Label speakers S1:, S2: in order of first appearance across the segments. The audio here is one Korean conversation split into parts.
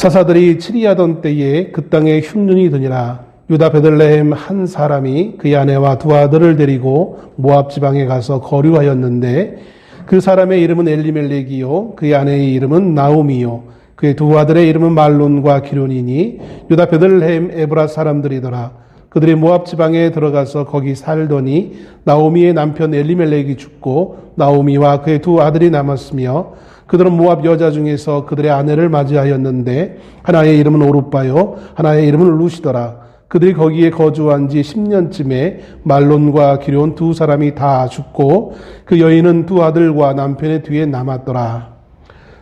S1: 사사들이 치리하던 때에 그 땅에 흉년이 드니라. 유다 베들레헴 한 사람이 그의 아내와 두 아들을 데리고 모압 지방에 가서 거류하였는데 그 사람의 이름은 엘리멜렉이요 그의 아내의 이름은 나오미요 그의 두 아들의 이름은 말론과 기론이니 유다 베들레헴 에브라 사람들이더라. 그들이 모압 지방에 들어가서 거기 살더니 나오미의 남편 엘리멜렉이 죽고 나오미와 그의 두 아들이 남았으며 그들은 모압 여자 중에서 그들의 아내를 맞이하였는데 하나의 이름은 오르빠요 하나의 이름은 루시더라. 그들이 거기에 거주한 지 10년쯤에 말론과 기럨 두 사람이 다 죽고 그 여인은 두 아들과 남편의 뒤에 남았더라.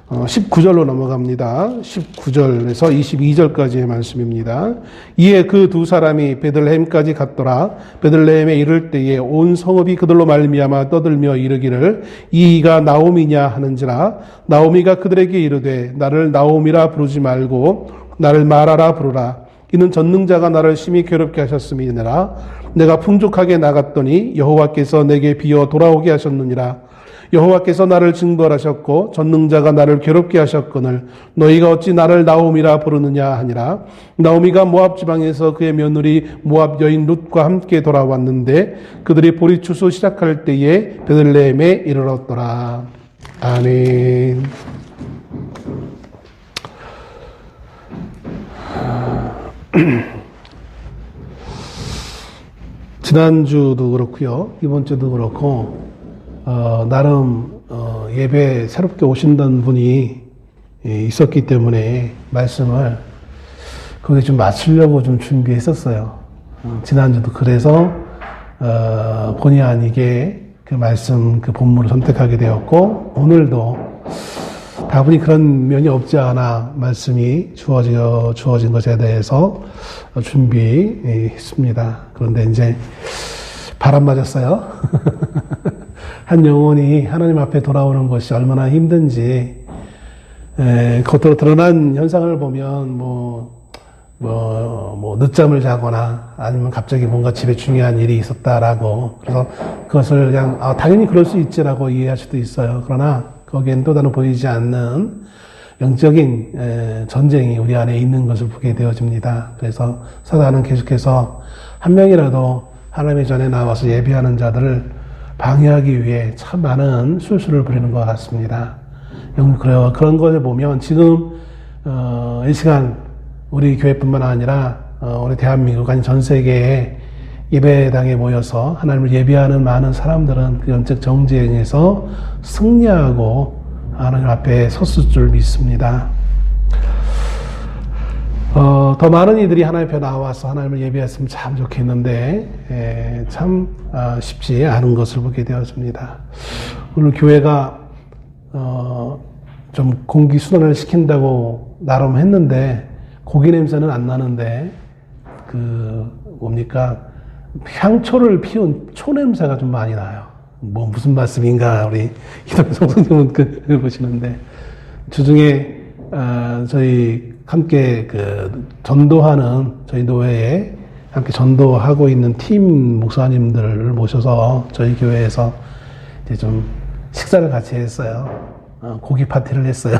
S1: 19절로 넘어갑니다. 19절에서 22절까지의 말씀입니다. 이에 그 두 사람이 베들레헴까지 갔더라. 베들레헴에 이를 때에 온 성읍이 그들로 말미암아 떠들며 이르기를 이가 나오미냐 하는지라. 나오미가 그들에게 이르되 나를 나오미라 부르지 말고 나를 마라라 부르라. 이는 전능자가 나를 심히 괴롭게 하셨음이니라. 내가 풍족하게 나갔더니 여호와께서 내게 비어 돌아오게 하셨느니라. 여호와께서 나를 징벌하셨고 전능자가 나를 괴롭게 하셨거늘 너희가 어찌 나를 나오미라 부르느냐 하니라. 나오미가 모압 지방에서 그의 며느리 모압 여인 룻과 함께 돌아왔는데 그들이 보리 추수 시작할 때에 베들레헴에 이르렀더라. 아멘. 지난주도 그렇고요. 이번 주도 그렇고 나름 예배 새롭게 오신다는 분이 있었기 때문에 말씀을 거기에 좀 맞추려고 좀 준비했었어요. 지난주도 그래서 본의 아니게 그 말씀 그 본문을 선택하게 되었고 오늘도 다분히 그런 면이 없지 않아 말씀이 주어진 것에 대해서 준비했습니다. 그런데 이제 바람 맞았어요. 한 영혼이 하나님 앞에 돌아오는 것이 얼마나 힘든지 겉으로 드러난 현상을 보면 늦잠을 자거나 아니면 갑자기 뭔가 집에 중요한 일이 있었다라고 그래서 그것을 그냥 당연히 그럴 수 있지라고 이해할 수도 있어요. 그러나 거기엔 또 다른 보이지 않는 영적인 전쟁이 우리 안에 있는 것을 보게 되어집니다. 그래서 사단은 계속해서 한 명이라도 하나님의 전에 나와서 예배하는 자들을 방해하기 위해 참 많은 술수를 부리는 것 같습니다. 그런 것을 보면 지금 이 시간 우리 교회뿐만 아니라 우리 대한민국 아니 전 세계에 예배당에 모여서 하나님을 예배하는 많은 사람들은 그 영적 정쟁에서 승리하고 하나님 앞에 섰을 줄 믿습니다. 더 많은 이들이 하나님 앞에 나와서 하나님을 예배했으면 참 좋겠는데 참 쉽지 않은 것을 보게 되었습니다. 오늘 교회가 좀 공기 순환을 시킨다고 나름 했는데 고기 냄새는 안 나는데 향초를 피운 초 냄새가 좀 많이 나요. 무슨 말씀인가 우리 이동성 선생님은 보시는데 주중에 저희 함께 전도하는 저희 노회에 함께 전도하고 있는 팀 목사님들을 모셔서 저희 교회에서 이제 좀 식사를 같이 했어요. 고기 파티를 했어요.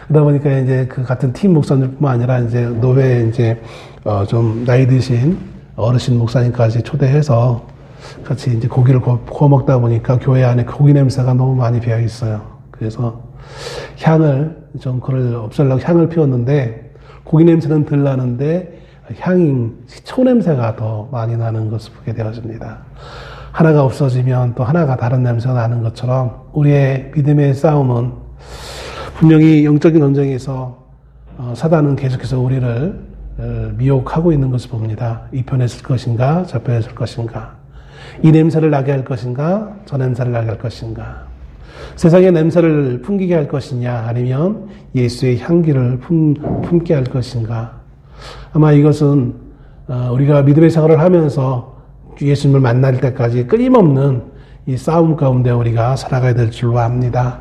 S1: 그러다 보니까 이제 그 같은 팀 목사님뿐만 아니라 이제 노회에 이제 좀 나이 드신 어르신 목사님까지 초대해서 같이 이제 고기를 구워 먹다 보니까 교회 안에 고기 냄새가 너무 많이 배어 있어요. 그래서 향을 좀 없애려고 향을 피웠는데 고기 냄새는 덜 나는데 초 냄새가 더 많이 나는 것을 보게 되어집니다. 하나가 없어지면 또 하나가 다른 냄새가 나는 것처럼 우리의 믿음의 싸움은 분명히 영적인 전쟁에서 사단은 계속해서 우리를 미혹하고 있는 것을 봅니다. 이 편에 쓸 것인가 저 편에 쓸 것인가 이 냄새를 나게 할 것인가 저 냄새를 나게 할 것인가 세상의 냄새를 풍기게 할 것이냐 아니면 예수의 향기를 품게 할 것인가. 아마 이것은 우리가 믿음의 생활을 하면서 예수님을 만날 때까지 끊임없는 이 싸움 가운데 우리가 살아가야 될 줄로 압니다.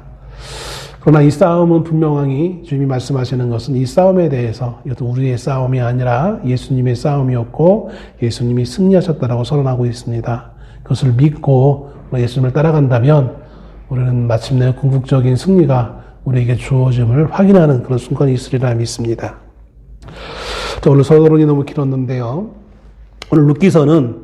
S1: 그러나 이 싸움은 분명히 주님이 말씀하시는 것은 이 싸움에 대해서 이것도 우리의 싸움이 아니라 예수님의 싸움이었고 예수님이 승리하셨다라고 선언하고 있습니다. 그것을 믿고 예수님을 따라간다면 우리는 마침내 궁극적인 승리가 우리에게 주어짐을 확인하는 그런 순간이 있으리라 믿습니다. 자, 오늘 서론이 너무 길었는데요. 오늘 룻기서는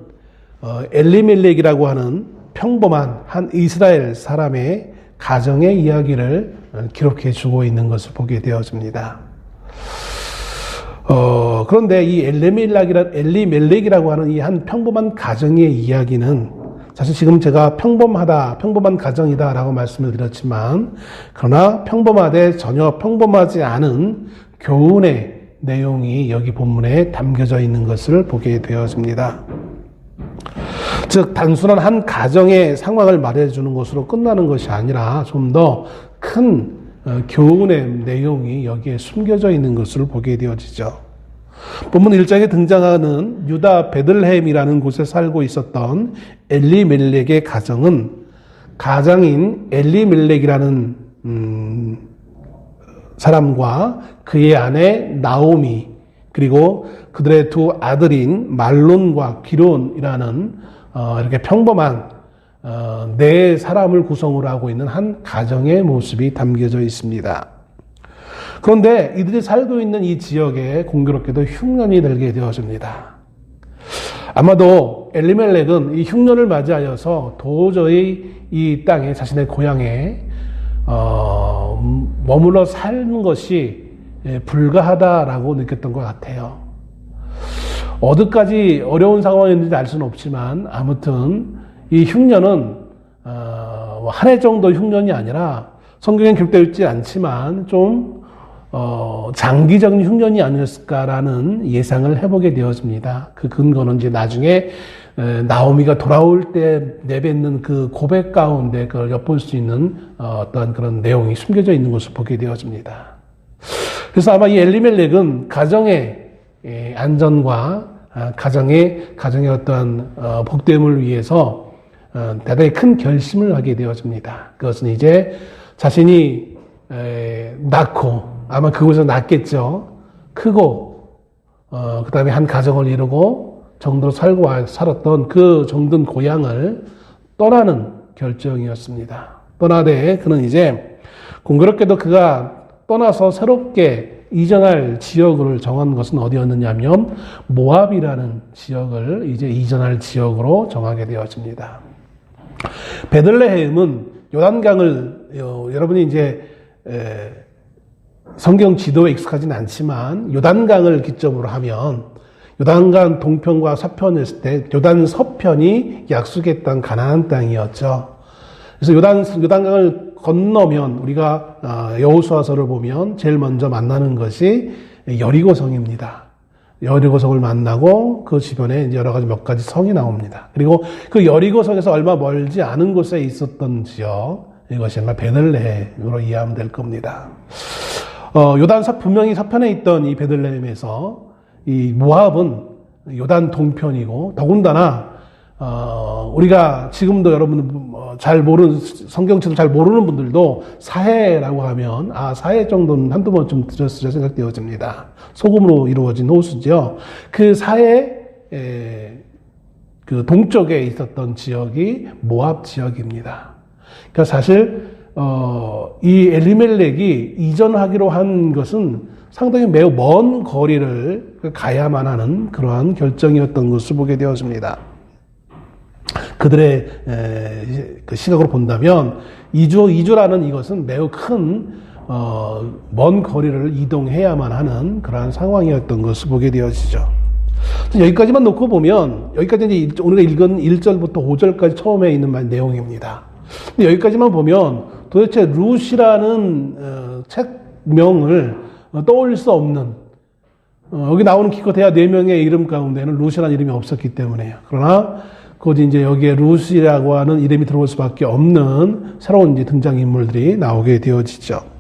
S1: 엘리멜렉이라고 하는 평범한 한 이스라엘 사람의 가정의 이야기를 기록해 주고 있는 것을 보게 되어집니다. 그런데 이 엘리멜렉이라고 하는 이 한 평범한 가정의 이야기는 사실 지금 제가 평범한 가정이다라고 말씀을 드렸지만, 그러나 평범하되 전혀 평범하지 않은 교훈의 내용이 여기 본문에 담겨져 있는 것을 보게 되어집니다. 즉, 단순한 한 가정의 상황을 말해주는 것으로 끝나는 것이 아니라 좀 더 큰 교훈의 내용이 여기에 숨겨져 있는 것을 보게 되어지죠. 본문 1장에 등장하는 유다 베들레헴이라는 곳에 살고 있었던 엘리멜렉의 가정은 가장인 엘리멜렉이라는 사람과 그의 아내 나오미, 그리고 그들의 두 아들인 말론과 기론이라는 이렇게 평범한 네 사람을 구성으로 하고 있는 한 가정의 모습이 담겨져 있습니다. 그런데 이들이 살고 있는 이 지역에 공교롭게도 흉년이 들게 되어집니다. 아마도 엘리멜렉은 이 흉년을 맞이하여서 도저히 이 땅에, 자신의 고향에 머물러 사는 것이 불가하다라고 느꼈던 것 같아요. 어디까지 어려운 상황이었는지 알 수는 없지만, 아무튼 이 흉년은 한 해 정도 흉년이 아니라, 성경엔 기록되어 있지 않지만 좀 장기적인 흉년이 아니었을까라는 예상을 해보게 되어집니다. 그 근거는 이제 나중에 나오미가 돌아올 때 내뱉는 그 고백 가운데 그걸 엿볼 수 있는 어떤 그런 내용이 숨겨져 있는 것을 보게 되어집니다. 그래서 아마 이 엘리멜렉은 가정의 안전과 가정의 어떤 복됨을 위해서 대단히 큰 결심을 하게 되어집니다. 그것은 이제 자신이 낳고, 아마 그곳에서 낳겠죠. 크고, 그 다음에 한 가정을 이루고 정도로 살았던 그 정든 고향을 떠나는 결정이었습니다. 떠나되 그는 이제 공교롭게도 그가 떠나서 새롭게 이전할 지역을 정한 것은 어디였느냐면 모압이라는 지역을 이제 이전할 지역으로 정하게 되어집니다. 베들레헴은 요단강을, 여러분이 이제 성경 지도에 익숙하진 않지만 요단강을 기점으로 하면 요단강 동편과 서편을 했을 때 요단 서편이 약속의 땅 가나안 땅이었죠. 그래서 요단강을 건너면 우리가 여호수아서를 보면 제일 먼저 만나는 것이 여리고성입니다. 여리고성을 만나고 그 주변에 이제 여러 가지 몇 가지 성이 나옵니다. 그리고 그 여리고성에서 얼마 멀지 않은 곳에 있었던 지역, 이것이 아마 베들레헴으로 이해하면 될 겁니다. 분명히 서편에 있던 이 베들레헴에서 이 모압은 요단 동편이고, 더군다나 우리가 지금도 여러분 잘 모르는, 성경책을 잘 모르는 분들도 사해라고 하면 사해 정도는 한두 번쯤 들었으리라 생각되어집니다. 소금으로 이루어진 호수죠. 그 사해 그 동쪽에 있었던 지역이 모압 지역입니다. 그러니까 사실 이 엘리멜렉이 이전하기로 한 것은 상당히 매우 먼 거리를 가야만 하는 그러한 결정이었던 것을 보게 되었습니다. 그들의 그 시각으로 본다면 이주라는 이것은 매우 큰 먼 거리를 이동해야만 하는 그러한 상황이었던 것을 보게 되어지죠. 여기까지만 놓고 보면, 여기까지 이제 우리가 읽은 1절부터 5절까지 처음에 있는 내용입니다. 근데 여기까지만 보면 도대체 룻이라는 책명을 떠올릴 수 없는, 여기 나오는 기껏해야 4명의 이름 가운데는 룻이라는 이름이 없었기 때문에요. 그러나 곧 이제 여기에 룻이라고 하는 이름이 들어올 수밖에 없는 새로운 이제 등장인물들이 나오게 되어지죠.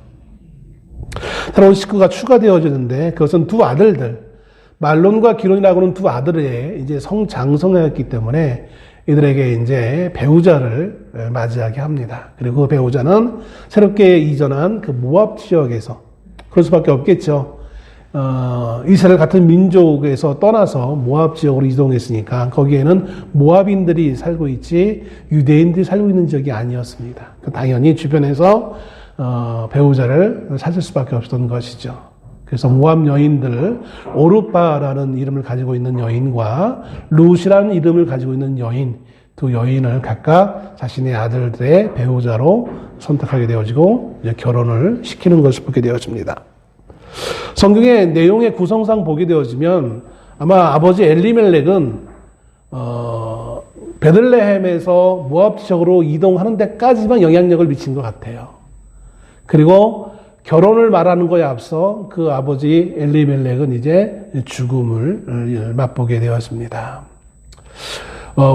S1: 새로운 식구가 추가되어지는데 그것은 두 아들들, 말론과 기론이라고 하는 두 아들의 이제 성장성하였기 때문에 이들에게 이제 배우자를 맞이하게 합니다. 그리고 그 배우자는 새롭게 이전한 그 모압 지역에서, 그럴 수밖에 없겠죠. 이스라엘 같은 민족에서 떠나서 모압 지역으로 이동했으니까 거기에는 모압인들이 살고 있지 유대인들이 살고 있는 지역이 아니었습니다. 당연히 주변에서 배우자를 찾을 수밖에 없었던 것이죠. 그래서 모압 여인들, 오르파라는 이름을 가지고 있는 여인과 룻이라는 이름을 가지고 있는 여인, 두 여인을 각각 자신의 아들들의 배우자로 선택하게 되어지고 이제 결혼을 시키는 것을 보게 되어집니다. 성경의 내용의 구성상 보게 되어지면 아마 아버지 엘리멜렉은 베들레헴에서 모압 지역으로 이동하는 데까지만 영향력을 미친 것 같아요. 그리고 결혼을 말하는 거에 앞서 그 아버지 엘리멜렉은 이제 죽음을 맛보게 되었습니다.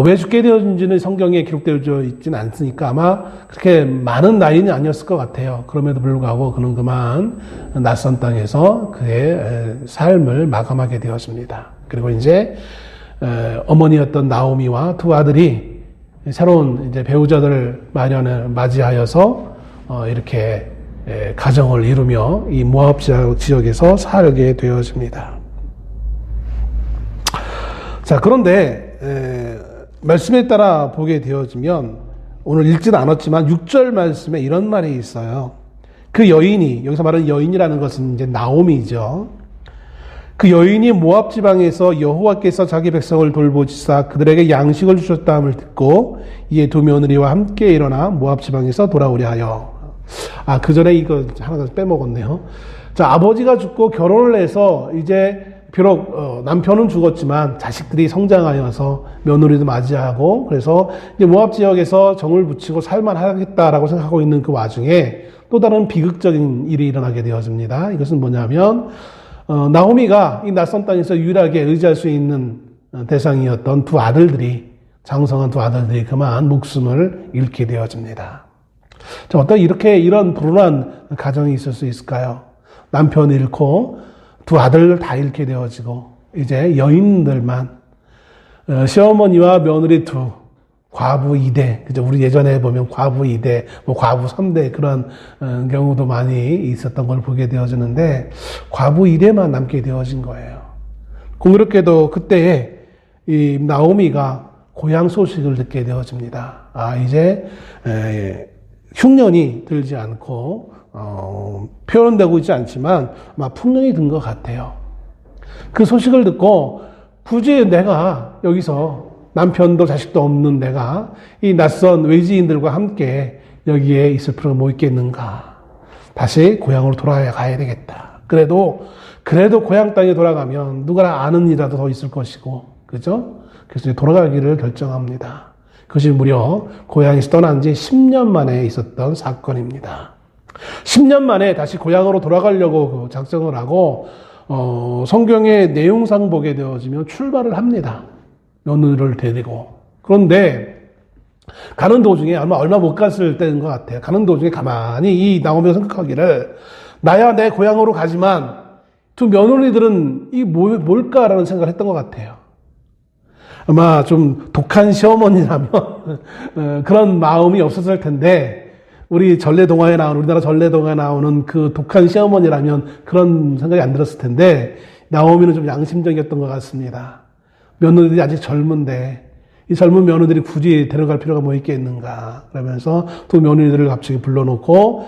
S1: 왜 죽게 되었는지는 성경에 기록되어 있지는 않으니까 아마 그렇게 많은 나이는 아니었을 것 같아요. 그럼에도 불구하고 그는 그만 낯선 땅에서 그의 삶을 마감하게 되었습니다. 그리고 이제 어머니였던 나오미와 두 아들이 새로운 이제 배우자들을 맞이하여서 이렇게 가정을 이루며 이 모압 지역에서 살게 되어집니다. 자, 그런데 말씀에 따라 보게 되어지면 오늘 읽지는 않았지만 6절 말씀에 이런 말이 있어요. 그 여인이, 여기서 말하는 여인이라는 것은 이제 나오미죠. 그 여인이 모압 지방에서 여호와께서 자기 백성을 돌보시사 그들에게 양식을 주셨다함을 듣고 이에 두 며느리와 함께 일어나 모압 지방에서 돌아오려 하여. 그 전에 이거 하나 빼먹었네요. 자, 아버지가 죽고 결혼을 해서 이제 비록 남편은 죽었지만 자식들이 성장하여서 며느리도 맞이하고 그래서 이제 모압 지역에서 정을 붙이고 살만하겠다라고 생각하고 있는 그 와중에 또 다른 비극적인 일이 일어나게 되어집니다. 이것은 뭐냐면 나오미가 이 낯선 땅에서 유일하게 의지할 수 있는 대상이었던 두 아들들이, 장성한 두 아들들이 그만 목숨을 잃게 되어집니다. 자, 어떤 이런 불운한 가정이 있을 수 있을까요? 남편 잃고 두 아들 다 잃게 되어지고 이제 여인들만, 시어머니와 며느리 두, 과부 2대, 그죠? 우리 예전에 보면 과부 2대, 과부 3대 그런 경우도 많이 있었던 걸 보게 되어지는데 과부 2대만 남게 되어진 거예요. 공교롭게도 그때에 이 나오미가 고향 소식을 듣게 되어집니다. 이제 흉년이 들지 않고 표현되고 있지 않지만 아마 풍년이 든 것 같아요. 그 소식을 듣고 굳이 내가 여기서 남편도 자식도 없는 내가 이 낯선 외지인들과 함께 여기에 있을 필요가 뭐 있겠는가. 다시 고향으로 돌아가야 되겠다. 그래도 고향 땅에 돌아가면 누구나 아는 이라도 더 있을 것이고, 그죠? 그래서 돌아가기를 결정합니다. 그것이 무려 고향에서 떠난 지 10년 만에 있었던 사건입니다. 10년 만에 다시 고향으로 돌아가려고 작정을 하고 성경의 내용상 보게 되어지면 출발을 합니다. 며느리를 데리고. 그런데 가는 도중에 얼마 못 갔을 때인 것 같아요. 가는 도중에 가만히 이 나오미가 생각하기를 나야 내 고향으로 가지만 두 며느리들은 이 뭘까라는 생각을 했던 것 같아요. 아마 좀 독한 시어머니라면 그런 마음이 없었을 텐데 우리나라 전래동화에 나오는 그 독한 시어머니라면 그런 생각이 안 들었을 텐데 나오미는 좀 양심적이었던 것 같습니다. 며느리들이 아직 젊은데 이 젊은 며느리들이 굳이 데려갈 필요가 뭐 있겠는가 그러면서 두 며느리들을 갑자기 불러놓고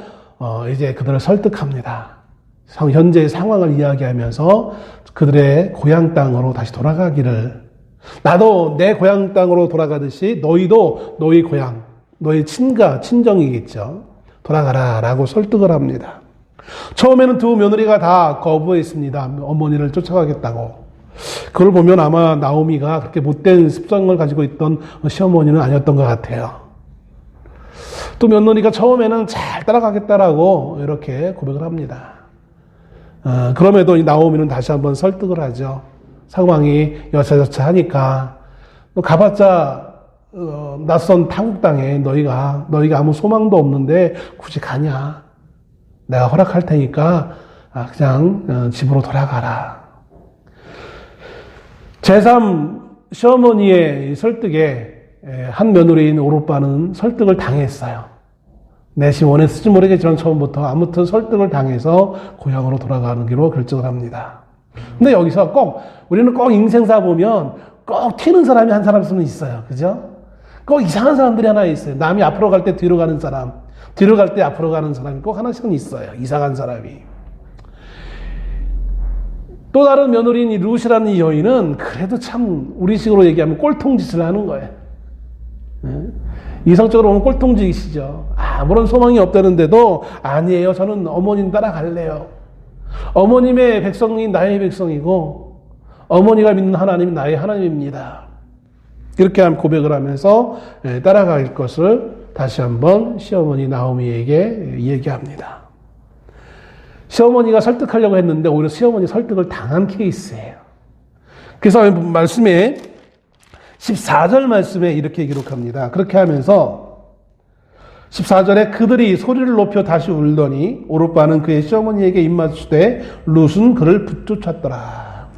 S1: 이제 그들을 설득합니다. 현재의 상황을 이야기하면서 그들의 고향 땅으로 다시 돌아가기를, 나도 내 고향 땅으로 돌아가듯이 너희도 너희 고향, 너희 친정이겠죠. 돌아가라 라고 설득을 합니다. 처음에는 두 며느리가 다 거부했습니다. 어머니를 쫓아가겠다고. 그걸 보면 아마 나오미가 그렇게 못된 습성을 가지고 있던 시어머니는 아니었던 것 같아요. 또 며느리가 처음에는 잘 따라가겠다라고 이렇게 고백을 합니다. 그럼에도 이 나오미는 다시 한번 설득을 하죠. 상황이 여차저차 하니까 너 가봤자 낯선 타국 땅에 너희가 아무 소망도 없는데 굳이 가냐? 내가 허락할 테니까 그냥 집으로 돌아가라. 제3 시어머니의 설득에 한 며느리인 오르빠는 설득을 당했어요. 내심 원했을지 모르겠지만 처음부터 아무튼 설득을 당해서 고향으로 돌아가는 길로 결정을 합니다. 근데 여기서 우리는 꼭 인생사 보면 꼭 튀는 사람이 한 사람쯤은 있어요. 그죠? 꼭 이상한 사람들이 하나 있어요. 남이 앞으로 갈 때 뒤로 가는 사람, 뒤로 갈 때 앞으로 가는 사람이 꼭 하나씩은 있어요. 이상한 사람이. 또 다른 며느리인 이 룻이라는 이 여인은 그래도 참 우리식으로 얘기하면 꼴통짓을 하는 거예요. 이성적으로 보면 꼴통짓이시죠. 아무런 소망이 없다는데도 아니에요. 저는 어머님 따라갈래요. 어머님의 백성이 나의 백성이고 어머니가 믿는 하나님이 나의 하나님입니다. 이렇게 고백을 하면서 따라갈 것을 다시 한번 시어머니 나오미에게 얘기합니다. 시어머니가 설득하려고 했는데 오히려 시어머니 설득을 당한 케이스예요. 그래서 말씀에 14절 말씀에 이렇게 기록합니다. 그렇게 하면서 14절에 그들이 소리를 높여 다시 울더니 오르빠는 그의 시어머니에게 입맞추되 룻은 그를 붙쫓았더라.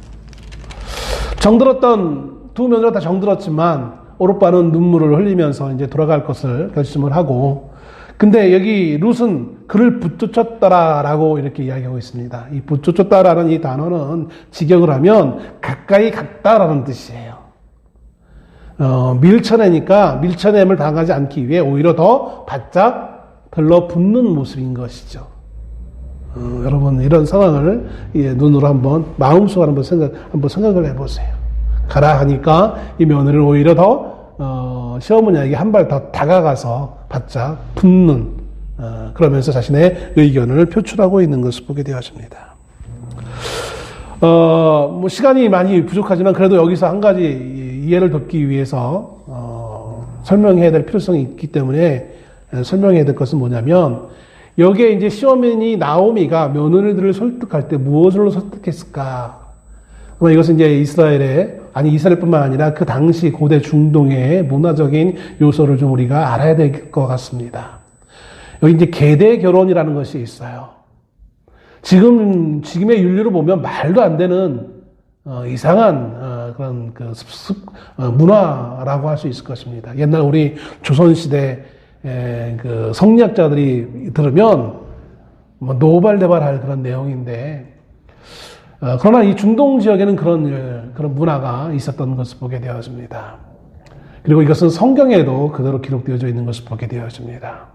S1: 정들었던 두 며느리가 다 정들었지만 오르빠는 눈물을 흘리면서 이제 돌아갈 것을 결심을 하고, 근데 여기 룻은 그를 붙쫓았더라라고 이렇게 이야기하고 있습니다. 이 붙쫓았다라는 이 단어는 직역을 하면 가까이 갔다라는 뜻이에요. 밀쳐내니까 밀쳐냄을 당하지 않기 위해 오히려 더 바짝 들러붙는 모습인 것이죠. 여러분 이런 상황을 눈으로 한번 마음속으로 한번 생각을 해보세요. 가라 하니까 이 며느리는 오히려 더 시어머니에게 한 발 더 다가가서 바짝 붙는 그러면서 자신의 의견을 표출하고 있는 것을 보게 되었습니다. 뭐 시간이 많이 부족하지만 그래도 여기서 한 가지 이해를 돕기 위해서 설명해야 될 필요성이 있기 때문에 설명해야 될 것은 뭐냐면, 여기에 이제 시어머니 나오미가 며느리들을 설득할 때 무엇으로 설득했을까? 이것은 이제 이스라엘뿐만 아니라 그 당시 고대 중동의 문화적인 요소를 좀 우리가 알아야 될 것 같습니다. 여기 이제 계대 결혼이라는 것이 있어요. 지금의 윤리로 보면 말도 안 되는 이상한 그런 문화라고 할 수 있을 것입니다. 옛날 우리 조선시대 그 성리학자들이 들으면 뭐 노발대발할 그런 내용인데, 그러나 이 중동 지역에는 그런 문화가 있었던 것을 보게 되었습니다. 그리고 이것은 성경에도 그대로 기록되어져 있는 것을 보게 되었습니다.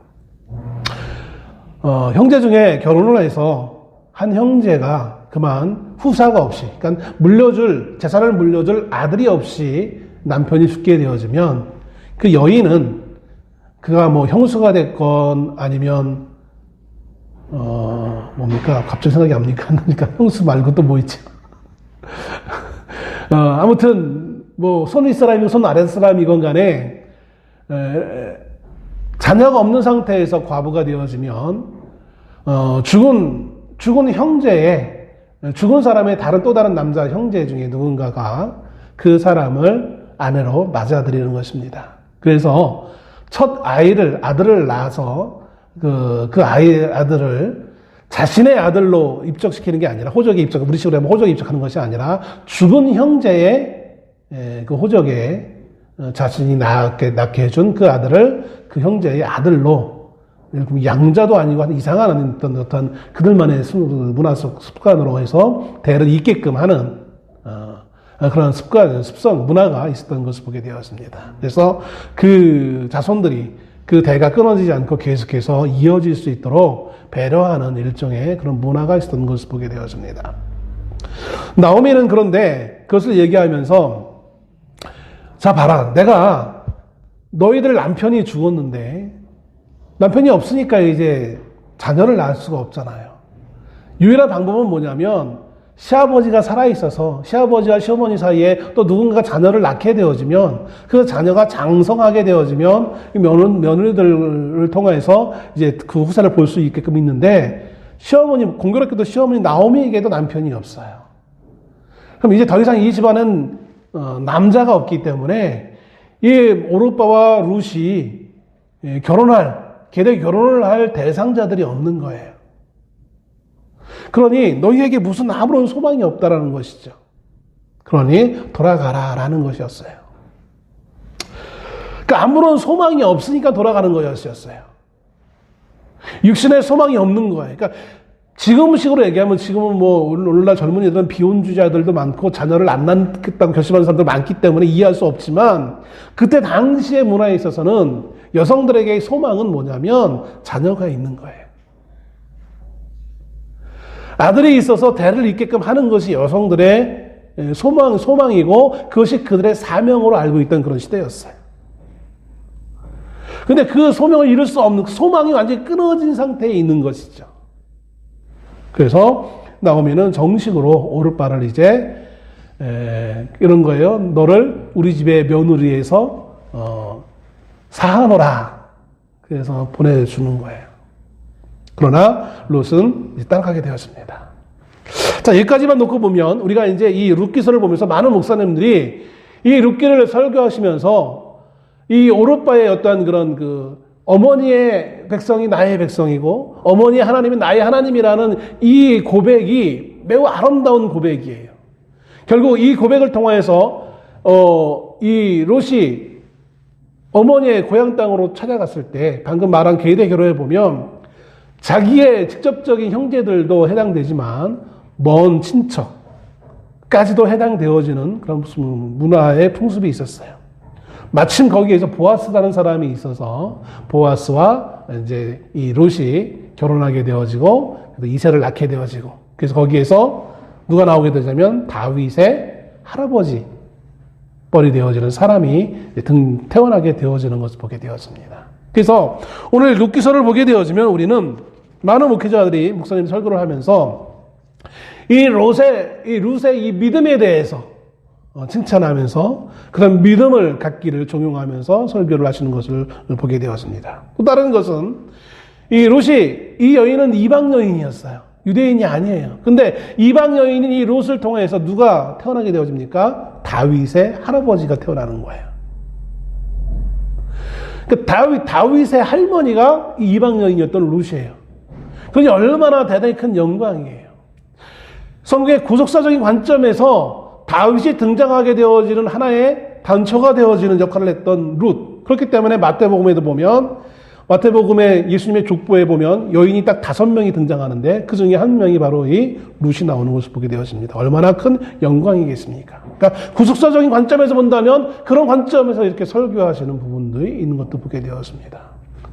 S1: 형제 중에 결혼을 해서 한 형제가 그만 후사가 없이, 그러니까 재산을 물려줄 아들이 없이 남편이 죽게 되어지면 그 여인은 그가 뭐 형수가 됐건 아니면 뭡니까? 갑자기 생각이 안 납니까? 그러니까 형수 말고 또 뭐 있지? 아무튼 뭐 손 윗사람이고 손 아랫사람이건 간에 자녀가 없는 상태에서 과부가 되어지면 죽은 사람의 다른 또 다른 남자 형제 중에 누군가가 그 사람을 아내로 맞아들이는 것입니다. 그래서 첫 아들을 낳아서 그 아들을 자신의 아들로 입적시키는 게 아니라 우리 식으로 하면 호적에 입적하는 것이 아니라 죽은 형제의 그 호적에 자신이 낳게 해준 그 아들을 그 형제의 아들로, 양자도 아니고 이상한 어떤 그들만의 문화적 습관으로 해서 대를 잇게끔 하는 그런 문화가 있었던 것을 보게 되었습니다. 그래서 그 자손들이 그 대가 끊어지지 않고 계속해서 이어질 수 있도록 배려하는 일종의 그런 문화가 있었던 것을 보게 되었습니다. 나오미는 그런데 그것을 얘기하면서, 자 봐라, 내가 너희들 남편이 죽었는데 남편이 없으니까 이제 자녀를 낳을 수가 없잖아요. 유일한 방법은 뭐냐면 시아버지가 살아있어서 시아버지와 시어머니 사이에 또 누군가가 자녀를 낳게 되어지면 그 자녀가 장성하게 되어지면 며느리들을 통해서 이제 그 후사를 볼 수 있게끔 있는데, 공교롭게도 시어머니 나오미에게도 남편이 없어요. 그럼 이제 더 이상 이 집안은 남자가 없기 때문에 이 오르빠와 룻이 계대 결혼을 할 대상자들이 없는 거예요. 그러니 너희에게 무슨 아무런 소망이 없다라는 것이죠. 그러니 돌아가라라는 것이었어요. 그러니까 아무런 소망이 없으니까 돌아가는 것이었어요. 육신의 소망이 없는 거예요. 그러니까 지금식으로 얘기하면 지금은 뭐 오늘날 젊은이들은 비혼주의자들도 많고 자녀를 안 낳겠다고 결심하는 사람들 많기 때문에 이해할 수 없지만 그때 당시의 문화에 있어서는 여성들에게 소망은 뭐냐면 자녀가 있는 거예요. 아들이 있어서 대를 잇게끔 하는 것이 여성들의 소망이고 그것이 그들의 사명으로 알고 있던 그런 시대였어요. 근데 그 소명을 이룰 수 없는 소망이 완전히 끊어진 상태에 있는 것이죠. 그래서 나오미는 정식으로 오르바를 이제 이런 거예요. 너를 우리 집의 며느리에서 사하노라. 그래서 보내주는 거예요. 그러나 롯은 이제 따라가게 되었습니다. 자, 여기까지만 놓고 보면 우리가 이제 이 룻기서를 보면서 많은 목사님들이 이 룻기를 설교하시면서 이 오르바의 어떠한 그런 어머니의 백성이 나의 백성이고 어머니의 하나님이 나의 하나님이라는 이 고백이 매우 아름다운 고백이에요. 결국 이 고백을 통해서 이 롯이 어머니의 고향 땅으로 찾아갔을 때 방금 말한 계대 결혼에 보면 자기의 직접적인 형제들도 해당되지만 먼 친척까지도 해당되어지는 그런 문화의 풍습이 있었어요. 마침 거기에서 보아스라는 사람이 있어서 보아스와 이제 이 롯이 결혼하게 되어지고 이세를 낳게 되어지고 그래서 거기에서 누가 나오게 되냐면 다윗의 할아버지 뻘이 되어지는 사람이 태어나게 되어지는 것을 보게 되었습니다. 그래서 오늘 룻기서를 보게 되어지면 우리는 많은 목회자들이 목사님 설교를 하면서 이 롯의 이 믿음에 대해서 칭찬하면서 그런 믿음을 갖기를 종용하면서 설교를 하시는 것을 보게 되었습니다. 또 다른 것은 이 롯이 이 여인은 이방 여인이었어요. 유대인이 아니에요. 근데 이방 여인인 이 롯을 통해서 누가 태어나게 되어집니까? 다윗의 할아버지가 태어나는 거예요. 그 다윗의 할머니가 이 이방 여인이었던 롯이에요. 그게 얼마나 대단히 큰 영광이에요. 성경의 구속사적인 관점에서 다윗이 등장하게 되어지는 하나의 단초가 되어지는 역할을 했던 룻. 그렇기 때문에 마태복음에도 보면 마태복음의 예수님의 족보에 보면 여인이 딱 5명이 등장하는데 그 중에 한 명이 바로 이 룻이 나오는 것을 보게 되었습니다. 얼마나 큰 영광이겠습니까? 그러니까 구속사적인 관점에서 본다면 그런 관점에서 이렇게 설교하시는 부분들이 있는 것도 보게 되었습니다.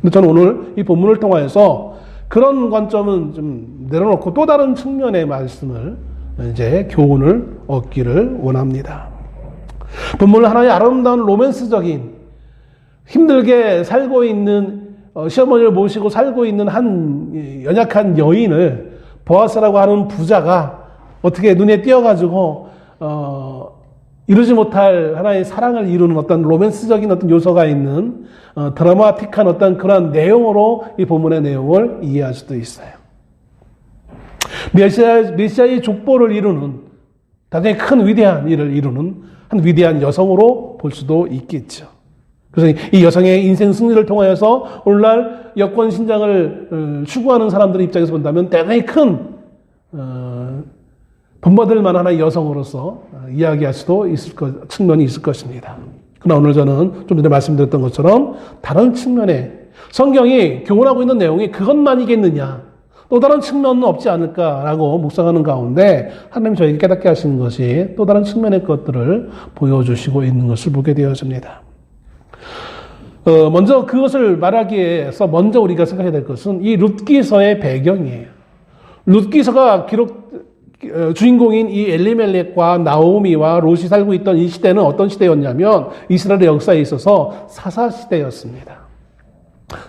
S1: 근데 저는 오늘 이 본문을 통해서 그런 관점은 좀 내려놓고 또 다른 측면의 말씀을 이제 교훈을 얻기를 원합니다. 본문은 하나의 아름다운 로맨스적인 힘들게 살고 있는 시어머니를 모시고 살고 있는 한 연약한 여인을 보아스라고 하는 부자가 어떻게 눈에 띄어가지고 이루지 못할 하나의 사랑을 이루는 어떤 로맨스적인 어떤 요소가 있는 드라마틱한 어떤 그런 내용으로 이 본문의 내용을 이해할 수도 있어요. 메시아의 족보를 이루는 당연히 큰 위대한 일을 이루는 한 위대한 여성으로 볼 수도 있겠죠. 그래서 이 여성의 인생 승리를 통하여서 오늘날 여권 신장을 추구하는 사람들의 입장에서 본다면 대단히 큰 본받을 만한 하나의 여성으로서 이야기할 수도 있을 측면이 있을 것입니다. 그러나 오늘 저는 좀 전에 말씀드렸던 것처럼 다른 측면에 성경이 교훈하고 있는 내용이 그것만이겠느냐 또 다른 측면은 없지 않을까라고 묵상하는 가운데 하나님 저에게 깨닫게 하시는 것이 또 다른 측면의 것들을 보여주시고 있는 것을 보게 되어집니다. 먼저 그것을 말하기에서 먼저 우리가 생각해야 될 것은 이 룻기서의 배경이에요. 룻기서가 주인공인 이 엘리멜렉과 나오미와 롯이 살고 있던 이 시대는 어떤 시대였냐면 이스라엘의 역사에 있어서 사사시대였습니다.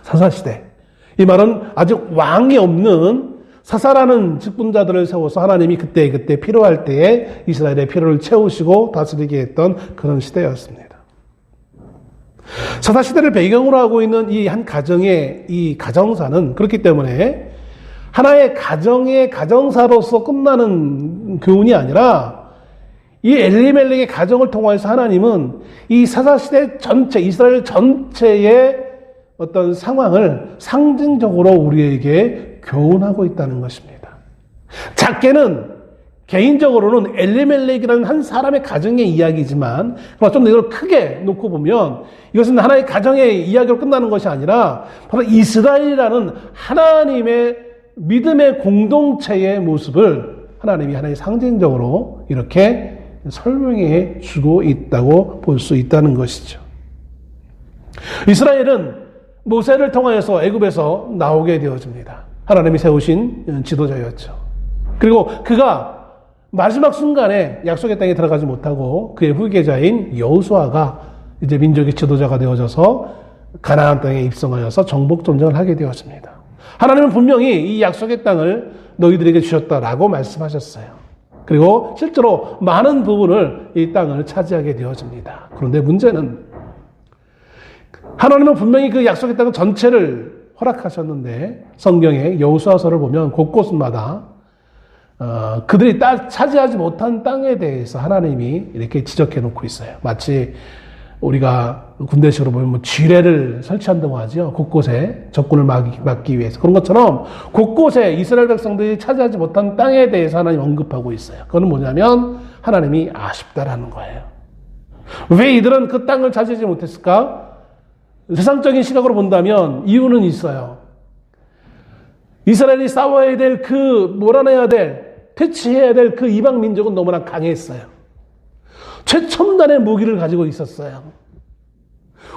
S1: 사사시대. 이 말은 아직 왕이 없는 사사라는 직분자들을 세워서 하나님이 그때 필요할 때에 이스라엘의 필요를 채우시고 다스리게 했던 그런 시대였습니다. 사사시대를 배경으로 하고 있는 이 한 가정의 이 가정사는 그렇기 때문에 하나의 가정의 가정사로서 끝나는 교훈이 아니라 이 엘리멜렉의 가정을 통해서 하나님은 이 사사시대 전체, 이스라엘 전체의 어떤 상황을 상징적으로 우리에게 교훈하고 있다는 것입니다. 작게는 개인적으로는 엘리멜렉이라는 한 사람의 가정의 이야기지만 좀 더 이걸 크게 놓고 보면 이것은 하나의 가정의 이야기로 끝나는 것이 아니라 바로 이스라엘이라는 하나님의 믿음의 공동체의 모습을 하나님이 하나의 상징적으로 이렇게 설명해 주고 있다고 볼 수 있다는 것이죠. 이스라엘은 모세를 통하여서 애굽에서 나오게 되어집니다. 하나님이 세우신 지도자였죠. 그리고 그가 마지막 순간에 약속의 땅에 들어가지 못하고 그의 후계자인 여호수아가 이제 민족의 지도자가 되어져서 가나안 땅에 입성하여서 정복 전쟁을 하게 되었습니다. 하나님은 분명히 이 약속의 땅을 너희들에게 주셨다라고 말씀하셨어요. 그리고 실제로 많은 부분을 이 땅을 차지하게 되어집니다. 그런데 문제는 하나님은 분명히 그 약속의 땅 전체를 허락하셨는데 성경의 여호수아서를 보면 곳곳마다 그들이 차지하지 못한 땅에 대해서 하나님이 이렇게 지적해 놓고 있어요. 마치 우리가 군대식으로 보면 지뢰를 설치한다고 하죠. 곳곳에 적군을 막기 위해서. 그런 것처럼 곳곳에 이스라엘 백성들이 차지하지 못한 땅에 대해서 하나님 언급하고 있어요. 그건 뭐냐면 하나님이 아쉽다라는 거예요. 왜 이들은 그 땅을 차지하지 못했을까? 세상적인 시각으로 본다면 이유는 있어요. 이스라엘이 싸워야 될 몰아내야 될, 퇴치해야 될 그 이방 민족은 너무나 강했어요. 최첨단의 무기를 가지고 있었어요.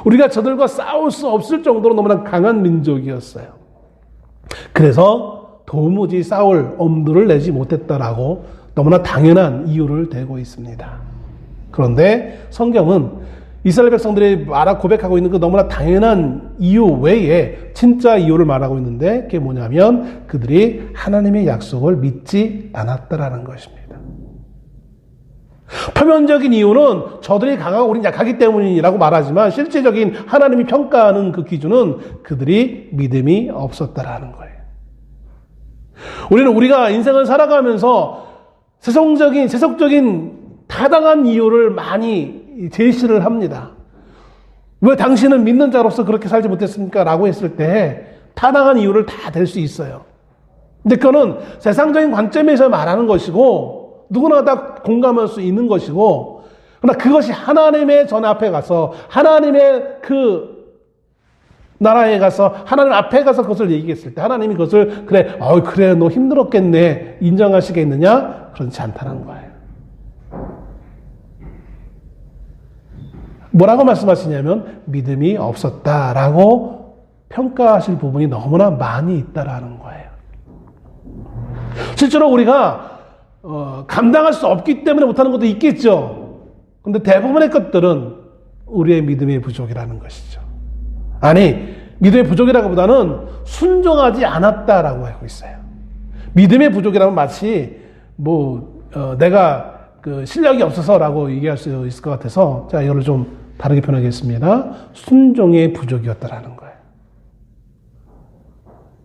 S1: 우리가 저들과 싸울 수 없을 정도로 너무나 강한 민족이었어요. 그래서 도무지 싸울 엄두를 내지 못했다라고 너무나 당연한 이유를 대고 있습니다. 그런데 성경은 이스라엘 백성들이 고백하고 있는 그 너무나 당연한 이유 외에 진짜 이유를 말하고 있는데 그게 뭐냐면 그들이 하나님의 약속을 믿지 않았다라는 것입니다. 표면적인 이유는 저들이 강하고 우린 약하기 때문이라고 말하지만 실제적인 하나님이 평가하는 그 기준은 그들이 믿음이 없었다라는 거예요. 우리가 인생을 살아가면서 세속적인 타당한 이유를 많이 제시를 합니다. 왜 당신은 믿는 자로서 그렇게 살지 못했습니까? 라고 했을 때 타당한 이유를 다 댈 수 있어요. 근데 그거는 세상적인 관점에서 말하는 것이고 누구나 다 공감할 수 있는 것이고, 그러나 그것이 하나님의 전 앞에 가서 하나님의 그 나라에 가서 하나님 앞에 가서 그것을 얘기했을 때 하나님이 그것을 그래 너 힘들었겠네 인정하시겠느냐? 그렇지 않다는 거예요. 뭐라고 말씀하시냐면 믿음이 없었다라고 평가하실 부분이 너무나 많이 있다라는 거예요. 실제로 우리가 감당할 수 없기 때문에 못하는 것도 있겠죠. 그런데 대부분의 것들은 우리의 믿음의 부족이라는 것이죠. 아니, 믿음의 부족이라기보다는 순종하지 않았다라고 하고 있어요. 믿음의 부족이라면 마치 내가 실력이 없어서라고 얘기할 수 있을 것 같아서 자, 이거를 좀 다르게 표현하겠습니다. 순종의 부족이었다라는 거예요.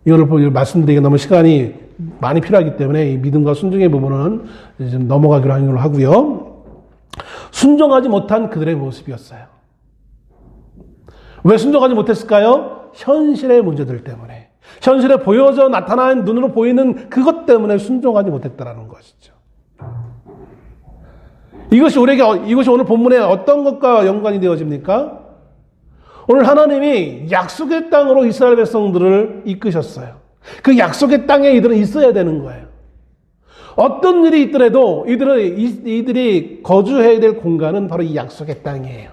S1: 이거를 말씀드리기가 너무 시간이 많이 필요하기 때문에 이 믿음과 순종의 부분은 좀 넘어가기로 하는 걸로 하고요. 순종하지 못한 그들의 모습이었어요. 왜 순종하지 못했을까요? 현실의 문제들 때문에. 현실에 보여져 나타난 눈으로 보이는 그것 때문에 순종하지 못했다라는 것이죠. 이것이 오늘 본문에 어떤 것과 연관이 되어집니까? 오늘 하나님이 약속의 땅으로 이스라엘 백성들을 이끄셨어요. 그 약속의 땅에 이들은 있어야 되는 거예요. 어떤 일이 있더라도 이들이 거주해야 될 공간은 바로 이 약속의 땅이에요.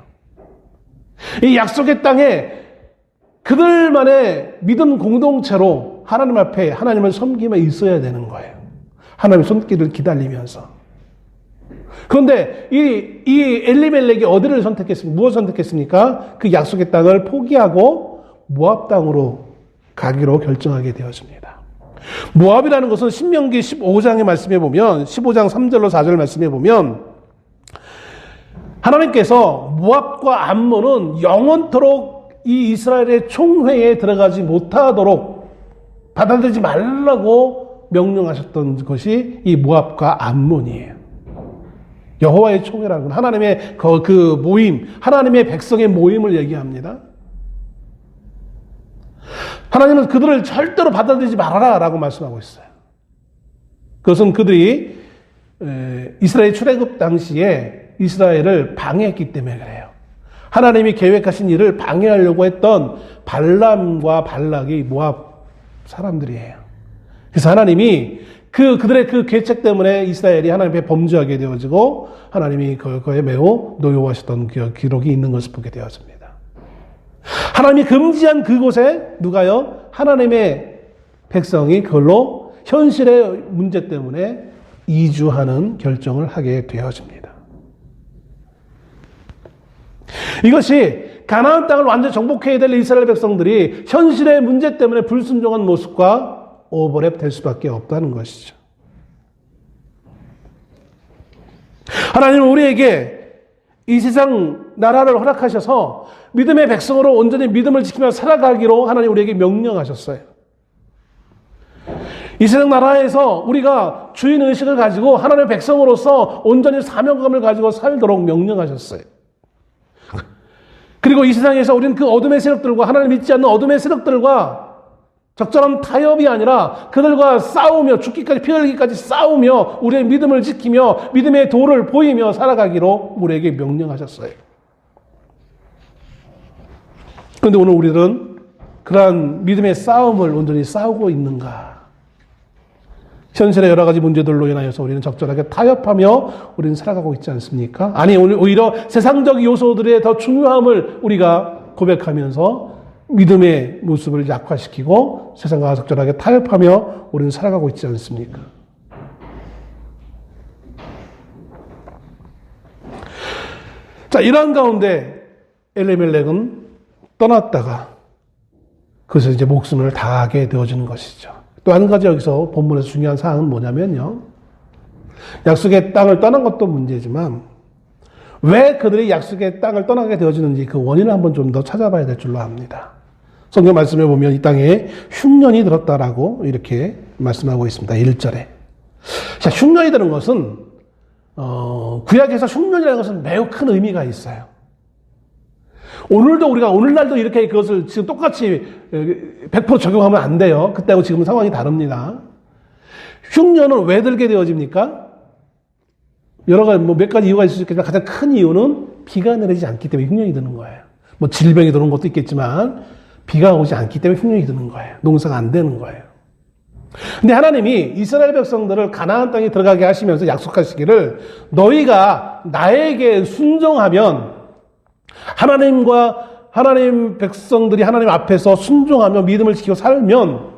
S1: 이 약속의 땅에 그들만의 믿음 공동체로 하나님 앞에 하나님을 섬기며 있어야 되는 거예요. 하나님의 손길을 기다리면서. 그런데 이 엘리멜렉이 어디를 선택했습니까? 무엇을 선택했습니까? 그 약속의 땅을 포기하고 모압 땅으로 가기로 결정하게 되었습니다. 모압이라는 것은 신명기 15장의 말씀에 보면 15장 3절로 4절 말씀에 보면 하나님께서 모압과 암몬은 영원토록 이 이스라엘의 총회에 들어가지 못하도록 받아들이지 말라고 명령하셨던 것이 이 모압과 암몬이에요. 여호와의 총회라는 건 하나님의 그 모임, 하나님의 백성의 모임을 얘기합니다. 하나님은 그들을 절대로 받아들이지 말아라 라고 말씀하고 있어요. 그것은 그들이 이스라엘 출애굽 당시에 이스라엘을 방해했기 때문에 그래요. 하나님이 계획하신 일을 방해하려고 했던 발람과 발락이 모압 사람들이에요. 그래서 하나님이 그들의 그 계책 때문에 이스라엘이 하나님 앞에 범죄하게 되어지고 하나님이 그거에 매우 노여워하셨던 기록이 있는 것을 보게 되어집니다. 하나님이 금지한 그곳에 누가요? 하나님의 백성이 그걸로 현실의 문제 때문에 이주하는 결정을 하게 되어집니다. 이것이 가나안 땅을 완전히 정복해야 될 이스라엘 백성들이 현실의 문제 때문에 불순종한 모습과 오버랩 될 수밖에 없다는 것이죠. 하나님은 우리에게 이 세상 나라를 허락하셔서 믿음의 백성으로 온전히 믿음을 지키며 살아가기로 하나님 우리에게 명령하셨어요. 이 세상 나라에서 우리가 주인의식을 가지고 하나님의 백성으로서 온전히 사명감을 가지고 살도록 명령하셨어요. 그리고 이 세상에서 우리는 그 어둠의 세력들과 하나님 믿지 않는 어둠의 세력들과 적절한 타협이 아니라 그들과 싸우며 죽기까지 피 흘리기까지 싸우며 우리의 믿음을 지키며 믿음의 도를 보이며 살아가기로 우리에게 명령하셨어요. 그런데 오늘 우리들은 그러한 믿음의 싸움을 온전히 싸우고 있는가? 현실의 여러 가지 문제들로 인하여서 우리는 적절하게 타협하며 우리는 살아가고 있지 않습니까? 아니, 오히려 세상적 요소들의 더 중요함을 우리가 고백하면서 믿음의 모습을 약화시키고 세상과 적절하게 타협하며 우리는 살아가고 있지 않습니까? 자, 이러한 가운데 엘리멜렉은 떠났다가 그래서 이제 목숨을 다하게 되어지는 것이죠. 또 한 가지 여기서 본문에서 중요한 사항은 뭐냐면요. 약속의 땅을 떠난 것도 문제지만 왜 그들이 약속의 땅을 떠나게 되어지는지 그 원인을 한번 좀 더 찾아봐야 될 줄로 압니다. 성경 말씀에 보면 이 땅에 흉년이 들었다라고 이렇게 말씀하고 있습니다. 1절에. 자, 흉년이 드는 것은 구약에서 흉년이라는 것은 매우 큰 의미가 있어요. 오늘날도 이렇게 그것을 지금 똑같이 100% 적용하면 안 돼요. 그때하고 지금은 상황이 다릅니다. 흉년은 왜 들게 되어집니까? 여러 가지, 몇 가지 이유가 있을 수 있겠지만 가장 큰 이유는 비가 내리지 않기 때문에 흉년이 드는 거예요. 질병이 들어온 것도 있겠지만 비가 오지 않기 때문에 흉년이 드는 거예요. 농사가 안 되는 거예요. 근데 하나님이 이스라엘 백성들을 가나안 땅에 들어가게 하시면서 약속하시기를 너희가 나에게 순종하면 하나님 백성들이 하나님 앞에서 순종하며 믿음을 지키고 살면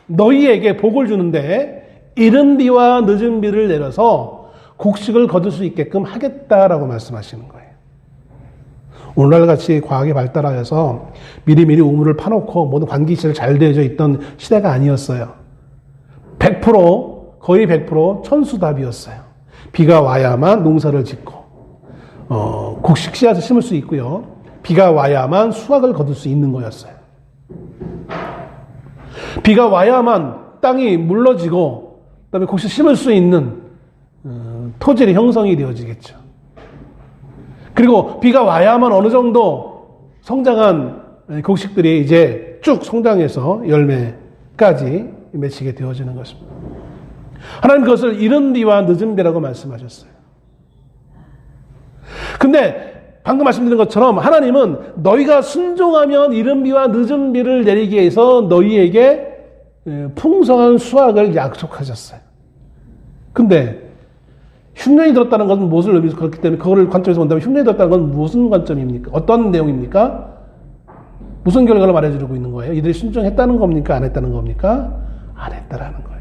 S1: 너희에게 복을 주는데 이른 비와 늦은 비를 내려서 곡식을 거둘 수 있게끔 하겠다라고 말씀하시는 거예요. 오늘날 같이 과학이 발달하여서 미리미리 우물을 파놓고 모든 관기시설 잘 되어져 있던 시대가 아니었어요. 100% 거의 100% 천수답이었어요. 비가 와야만 농사를 짓고 곡식 씨앗을 심을 수 있고요. 비가 와야만 수확을 거둘 수 있는 거였어요. 비가 와야만 땅이 물러지고 그다음에 곡식 심을 수 있는 토질이 형성이 되어지겠죠. 그리고 비가 와야만 어느 정도 성장한 곡식들이 이제 쭉 성장해서 열매까지 맺히게 되어지는 것입니다. 하나님 그것을 이른 비와 늦은 비라고 말씀하셨어요. 근데 방금 말씀드린 것처럼 하나님은 너희가 순종하면 이른 비와 늦은 비를 내리기 위해서 너희에게 풍성한 수확을 약속하셨어요. 근데 흉년이 들었다는 것은 무엇을 의미해서 그렇기 때문에 그거를 관점에서 본다면 흉년이 들었다는 건 무슨 관점입니까? 어떤 내용입니까? 무슨 결과를 말해주고 있는 거예요? 이들이 순종했다는 겁니까? 안 했다는 겁니까? 안 했다라는 거예요.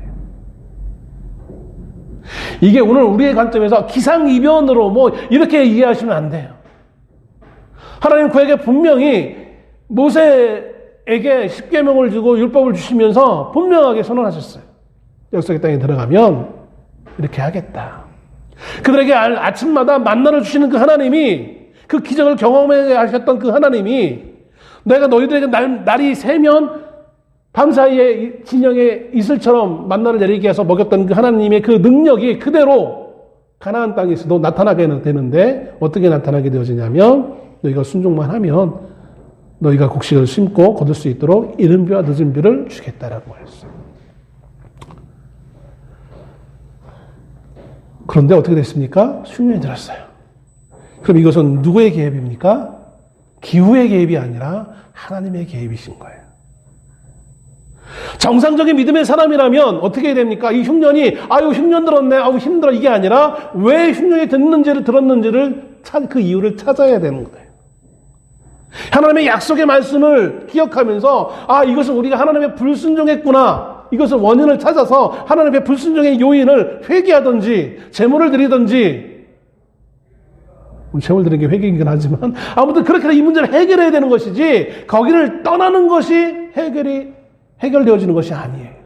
S1: 이게 오늘 우리의 관점에서 기상이변으로 이렇게 이해하시면 안 돼요. 하나님 그에게 분명히 모세에게 십계명을 주고 율법을 주시면서 분명하게 선언하셨어요. 약속의 땅에 들어가면 이렇게 하겠다. 그들에게 아침마다 만나를 주시는 그 하나님이 그 기적을 경험하게 하셨던 그 하나님이 내가 너희들에게 날이 새면 밤사이에 진영의 이슬처럼 만나를 내리게 해서 먹였던 그 하나님의 그 능력이 그대로 가나안 땅에서도 나타나게 되는데 어떻게 나타나게 되어지냐면 너희가 순종만 하면 너희가 곡식을 심고 거둘 수 있도록 이른 비와 늦은 비를 주겠다라고 했어요. 그런데 어떻게 됐습니까? 흉년이 들었어요. 그럼 이것은 누구의 계획입니까? 기후의 계획이 아니라 하나님의 계획이신 거예요. 정상적인 믿음의 사람이라면 어떻게 해야 됩니까? 이 흉년이 아유 흉년 들었네, 아유 힘들어, 이게 아니라 왜 흉년이 들었는지를 그 이유를 찾아야 되는 거예요. 하나님의 약속의 말씀을 기억하면서 아 이것은 우리가 하나님의 불순종했구나, 이것을 원인을 찾아서 하나님의 불순종의 요인을 회개하든지 제물을 드리든지, 제물 드리는 게 회개이긴 하지만 아무튼 그렇게 이 문제를 해결해야 되는 것이지 거기를 떠나는 것이 해결되어지는 것이 아니에요.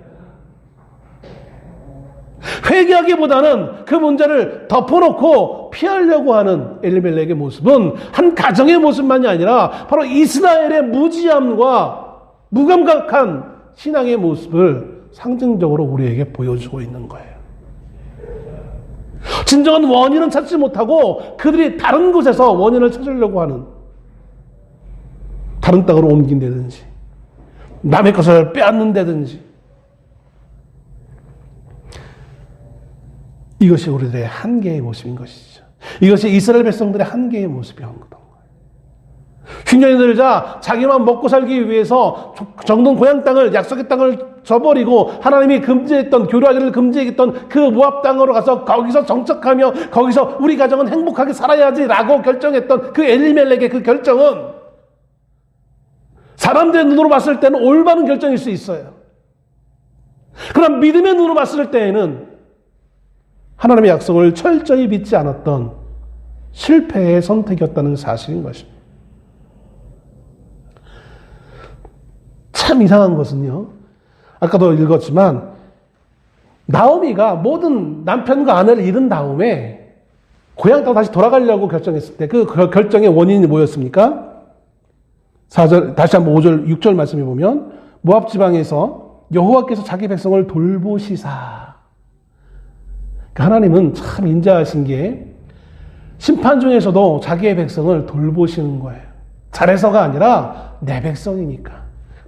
S1: 회개하기보다는 그 문제를 덮어놓고 피하려고 하는 엘리멜렉의 모습은 한 가정의 모습만이 아니라 바로 이스라엘의 무지함과 무감각한 신앙의 모습을 상징적으로 우리에게 보여주고 있는 거예요. 진정한 원인은 찾지 못하고 그들이 다른 곳에서 원인을 찾으려고 하는, 다른 땅으로 옮긴다든지 남의 것을 빼앗는다든지, 이것이 우리들의 한계의 모습인 것이죠. 이것이 이스라엘 백성들의 한계의 모습이었던 거예요. 흉년이 들자 자기만 먹고 살기 위해서 정든 고향 땅을, 약속의 땅을 저버리고 하나님이 금지했던, 교류하기를 금지했던 그 모압 땅으로 가서 거기서 정착하며 거기서 우리 가정은 행복하게 살아야지라고 결정했던 그 엘리멜렉의 그 결정은 사람들의 눈으로 봤을 때는 올바른 결정일 수 있어요. 그러나 믿음의 눈으로 봤을 때에는 하나님의 약속을 철저히 믿지 않았던 실패의 선택이었다는 사실인 것입니다. 참 이상한 것은요, 아까도 읽었지만 나오미가 모든 남편과 아내를 잃은 다음에 고향 땅 다시 돌아가려고 결정했을 때 그 결정의 원인이 뭐였습니까? 4절, 다시 한번 5절, 6절 말씀해 보면 모압 지방에서 여호와께서 자기 백성을 돌보시사. 하나님은 참 인자하신 게 심판 중에서도 자기의 백성을 돌보시는 거예요. 잘해서가 아니라 내 백성이니까.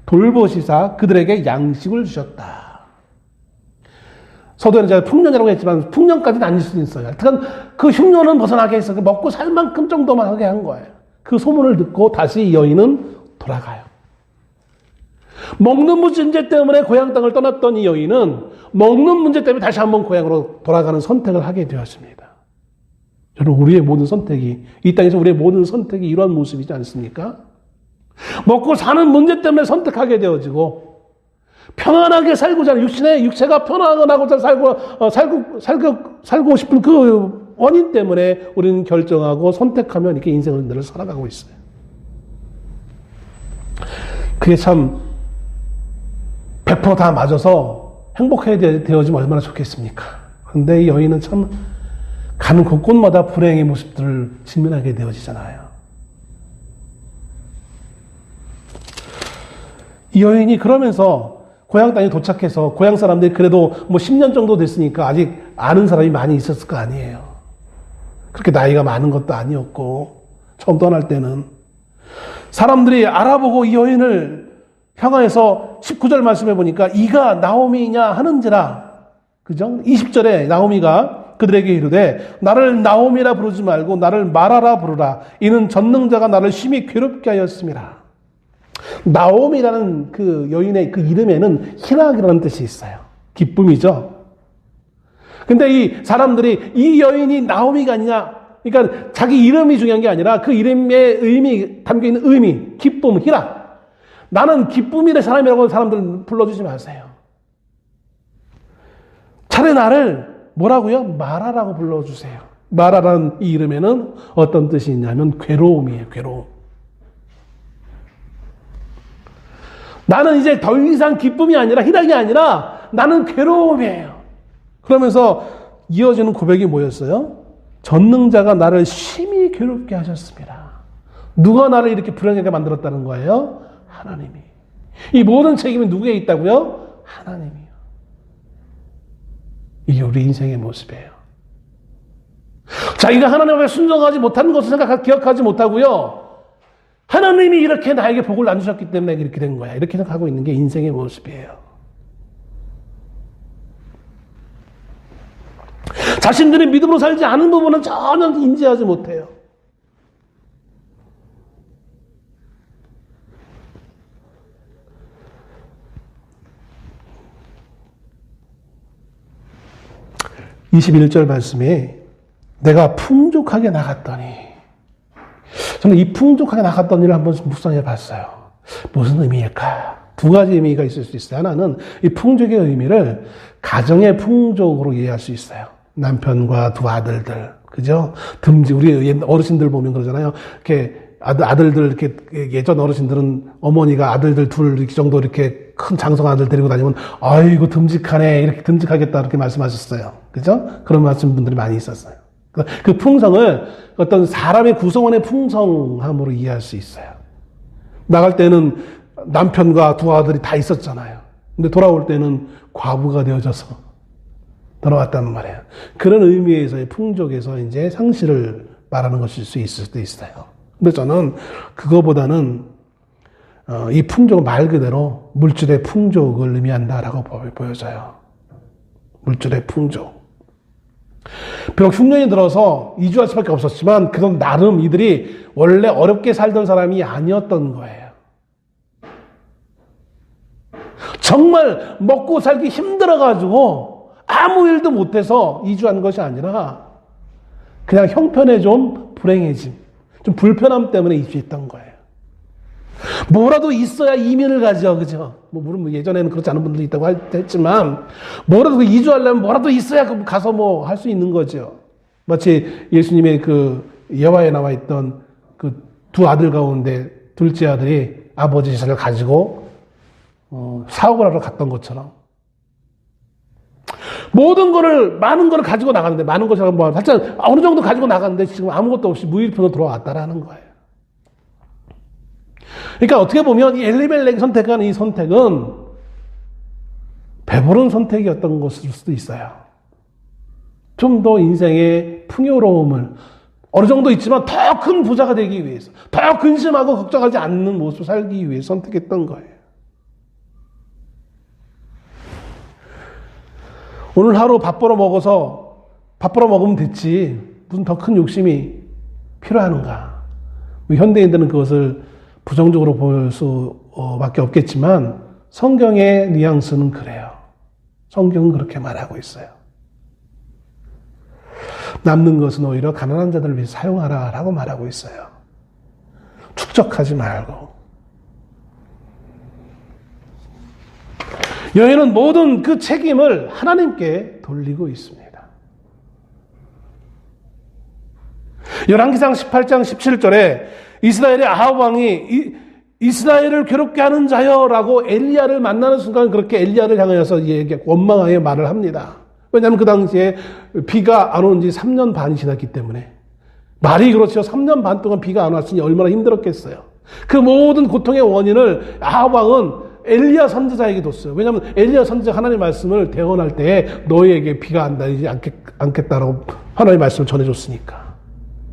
S1: 돌보시사 그들에게 양식을 주셨다. 서두에는 제가 풍년이라고 했지만 풍년까지는 아닐 수도 있어요. 하여튼 그 흉년은 벗어나게 해서 먹고 살 만큼 정도만 하게 한 거예요. 그 소문을 듣고 다시 이 여인은 돌아가요. 먹는 문제 때문에 고향 땅을 떠났던 이 여인은 먹는 문제 때문에 다시 한번 고향으로 돌아가는 선택을 하게 되었습니다. 저는 우리의 모든 선택이, 이 땅에서 우리의 모든 선택이 이러한 모습이지 않습니까? 먹고 사는 문제 때문에 선택하게 되어지고 편안하게 살고자 하는 육체가 편안하고자 살고 싶은 그 원인 때문에 우리는 결정하고 선택하며 이렇게 인생을 늘 살아가고 있어요. 그게 참 100% 다 맞아서 행복하게 되어지면 얼마나 좋겠습니까? 그런데 이 여인은 참 가는 곳곳마다 불행의 모습들을 직면하게 되어지잖아요. 이 여인이 그러면서 고향 땅에 도착해서 고향 사람들이 그래도 뭐 10년 정도 됐으니까 아직 아는 사람이 많이 있었을 거 아니에요. 그렇게 나이가 많은 것도 아니었고 처음 떠날 때는 사람들이 알아보고 이 여인을 향하여서 19절 말씀해 보니까 이가 나오미냐 하는지라, 그죠? 20절에 나오미가 그들에게 이르되 나를 나오미라 부르지 말고 나를 마라라 부르라. 이는 전능자가 나를 심히 괴롭게 하였음이라. 나오미라는 그 여인의 그 이름에는 희락이라는 뜻이 있어요. 기쁨이죠. 근데 이 사람들이 이 여인이 나오미가 아니냐, 그러니까 자기 이름이 중요한 게 아니라 그 이름의 의미, 담겨있는 의미, 기쁨, 희락. 나는 기쁨이의 사람이라고 사람들 불러주지 마세요. 차라리 나를 뭐라고요? 마라라고 불러주세요. 마라라는 이 이름에는 어떤 뜻이 있냐면 괴로움이에요. 괴로움. 나는 이제 더 이상 기쁨이 아니라 희락이 아니라 나는 괴로움이에요. 그러면서 이어지는 고백이 뭐였어요? 전능자가 나를 심히 괴롭게 하셨습니다. 누가 나를 이렇게 불행하게 만들었다는 거예요? 하나님이. 이 모든 책임이 누구에 있다고요? 하나님이요. 이게 우리 인생의 모습이에요. 자기가 하나님 앞에 순종하지 못하는 것을 기억하지 못하고요. 하나님이 이렇게 나에게 복을 나누셨기 때문에 이렇게 된 거야. 이렇게 생각하고 있는 게 인생의 모습이에요. 자신들이 믿음으로 살지 않은 부분은 전혀 인지하지 못해요. 21절 말씀에 내가 풍족하게 나갔더니, 저는 이 풍족하게 나갔더니를 한번 묵상해 봤어요. 무슨 의미일까? 두 가지 의미가 있을 수 있어요. 하나는 이 풍족의 의미를 가정의 풍족으로 이해할 수 있어요. 남편과 두 아들들, 그죠? 우리 어르신들 보면 그러잖아요. 이렇게 아들들, 이렇게 예전 어르신들은 어머니가 아들들 둘 이렇게 정도 이렇게 큰 장성 아들 데리고 다니면 아이고 듬직하네, 이렇게 듬직하겠다, 이렇게 말씀하셨어요. 그죠? 그런 말씀 분들이 많이 있었어요. 그 풍성을 어떤 사람의 구성원의 풍성함으로 이해할 수 있어요. 나갈 때는 남편과 두 아들이 다 있었잖아요. 근데 돌아올 때는 과부가 되어져서 돌아왔단 말이에요. 그런 의미에서의 풍족에서 이제 상실을 말하는 것일 수 있을 수도 있어요. 근데 저는 그거보다는 이 풍족은 말 그대로 물질의 풍족을 의미한다라고 보여져요. 물질의 풍족. 비록 흉년이 들어서 이주할 수밖에 없었지만 그건 나름 이들이 원래 어렵게 살던 사람이 아니었던 거예요. 정말 먹고 살기 힘들어가지고 아무 일도 못해서 이주한 것이 아니라 그냥 형편에 좀 불행해짐, 좀 불편함 때문에 이주했던 거예요. 뭐라도 있어야 이민을 가죠, 그죠? 물론 예전에는 그렇지 않은 분들도 있다고 했지만, 뭐라도 이주하려면 뭐라도 있어야 가서 할 수 있는 거죠. 마치 예수님의 그 예화에 나와 있던 그 두 아들 가운데 둘째 아들이 아버지 재산을 가지고 사업을 하러 갔던 것처럼, 많은 거를 가지고 나갔는데, 많은 것이라고 살짝 어느 정도 가지고 나갔는데 지금 아무것도 없이 무일푼으로 돌아왔다라는 거예요. 그러니까 어떻게 보면 이 엘리멜렉이 선택한 이 선택은 배부른 선택이었던 것일 수도 있어요. 좀 더 인생의 풍요로움을 어느 정도 있지만 더 큰 부자가 되기 위해서, 더 근심하고 걱정하지 않는 모습을 살기 위해 선택했던 거예요. 오늘 하루 밥 벌어 먹으면 됐지 무슨 더 큰 욕심이 필요한가? 현대인들은 그것을 부정적으로 볼 수밖에 없겠지만 성경의 뉘앙스는 그래요. 성경은 그렇게 말하고 있어요. 남는 것은 오히려 가난한 자들을 위해 사용하라라고 말하고 있어요. 축적하지 말고. 여인은 모든 그 책임을 하나님께 돌리고 있습니다. 열왕기상 18장 17절에 이스라엘의 아합 왕이 이스라엘을 괴롭게 하는 자여라고 엘리야를 만나는 순간 그렇게 엘리야를 향하여서 원망하여 말을 합니다. 왜냐하면 그 당시에 비가 안 온 지 3년 반이 지났기 때문에. 말이 그렇죠. 3년 반 동안 비가 안 왔으니 얼마나 힘들었겠어요. 그 모든 고통의 원인을 아합 왕은 엘리야 선지자에게 뒀어요. 왜냐하면 엘리야 선지자가 하나님의 말씀을 대언할 때 너희에게 비가 안 내리지 않겠다라고 하나님의 말씀을 전해줬으니까.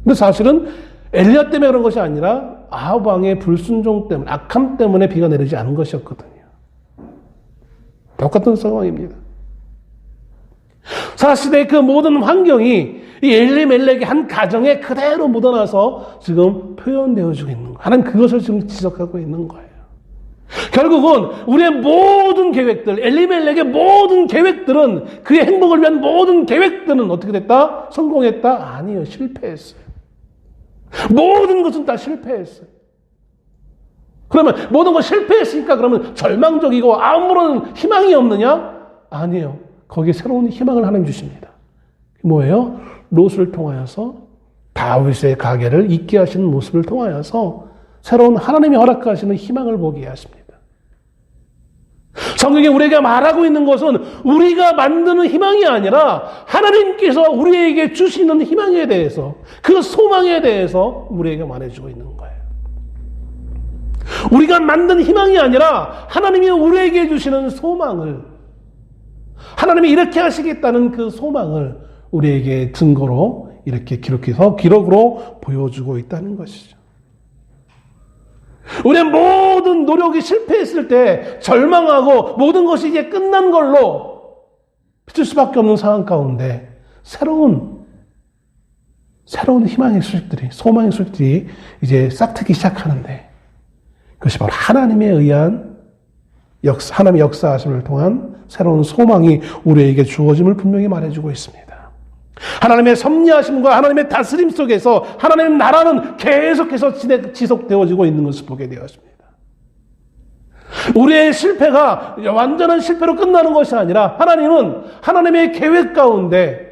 S1: 근데 사실은 엘리야 때문에 그런 것이 아니라 아합 왕의 불순종 때문에, 악함 때문에 비가 내리지 않은 것이었거든요. 똑같은 상황입니다. 사실의 그 모든 환경이 이 엘리멜렉의 한 가정에 그대로 묻어나서 지금 표현되어지고 있는 거예요. 하나님 그것을 지금 지적하고 있는 거예요. 결국은 우리의 모든 계획들, 엘리멜렉의 모든 계획들은, 그의 행복을 위한 모든 계획들은 어떻게 됐다? 성공했다? 아니요, 실패했어요. 모든 것은 다 실패했어요. 그러면 모든 것 실패했으니까 그러면 절망적이고 아무런 희망이 없느냐? 아니에요. 거기에 새로운 희망을 하나님 주십니다. 뭐예요? 롯을 통하여서 다윗의 가게를 잇게 하시는 모습을 통하여서 새로운 하나님이 허락하시는 희망을 보게 하십니다. 성경이 우리에게 말하고 있는 것은 우리가 만드는 희망이 아니라 하나님께서 우리에게 주시는 희망에 대해서, 그 소망에 대해서 우리에게 말해주고 있는 거예요. 우리가 만든 희망이 아니라 하나님이 우리에게 주시는 소망을, 하나님이 이렇게 하시겠다는 그 소망을 우리에게 증거로 이렇게 기록해서 기록으로 보여주고 있다는 것이죠. 우리의 모든 노력이 실패했을 때 절망하고 모든 것이 이제 끝난 걸로 비칠 수밖에 없는 상황 가운데 새로운 희망의 소식들이, 소망의 소식들이 이제 싹트기 시작하는데, 그것이 바로 하나님에 의한 하나님의 역사하심을 통한 새로운 소망이 우리에게 주어짐을 분명히 말해주고 있습니다. 하나님의 섭리하심과 하나님의 다스림 속에서 하나님의 나라는 계속해서 지속되어지고 있는 것을 보게 되었습니다. 우리의 실패가 완전한 실패로 끝나는 것이 아니라 하나님은 하나님의 계획 가운데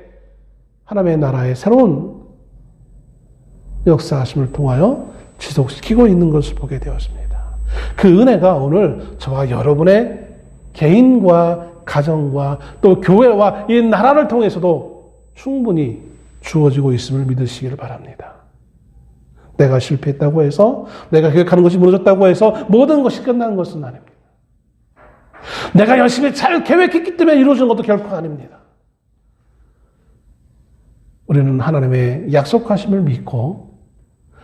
S1: 하나님의 나라의 새로운 역사하심을 통하여 지속시키고 있는 것을 보게 되었습니다. 그 은혜가 오늘 저와 여러분의 개인과 가정과 또 교회와 이 나라를 통해서도 충분히 주어지고 있음을 믿으시기를 바랍니다. 내가 실패했다고 해서, 내가 계획하는 것이 무너졌다고 해서 모든 것이 끝나는 것은 아닙니다. 내가 열심히 잘 계획했기 때문에 이루어지는 것도 결코 아닙니다. 우리는 하나님의 약속하심을 믿고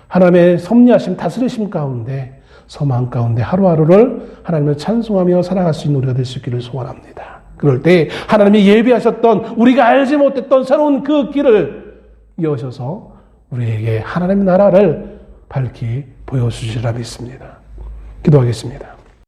S1: 하나님의 섭리하심, 다스리심 가운데, 소망 가운데 하루하루를 하나님을 찬송하며 살아갈 수 있는 우리가 될 수 있기를 소원합니다. 그럴 때 하나님이 예비하셨던, 우리가 알지 못했던 새로운 그 길을 이어셔서 우리에게 하나님의 나라를 밝히 보여주시리라 믿습니다. 기도하겠습니다.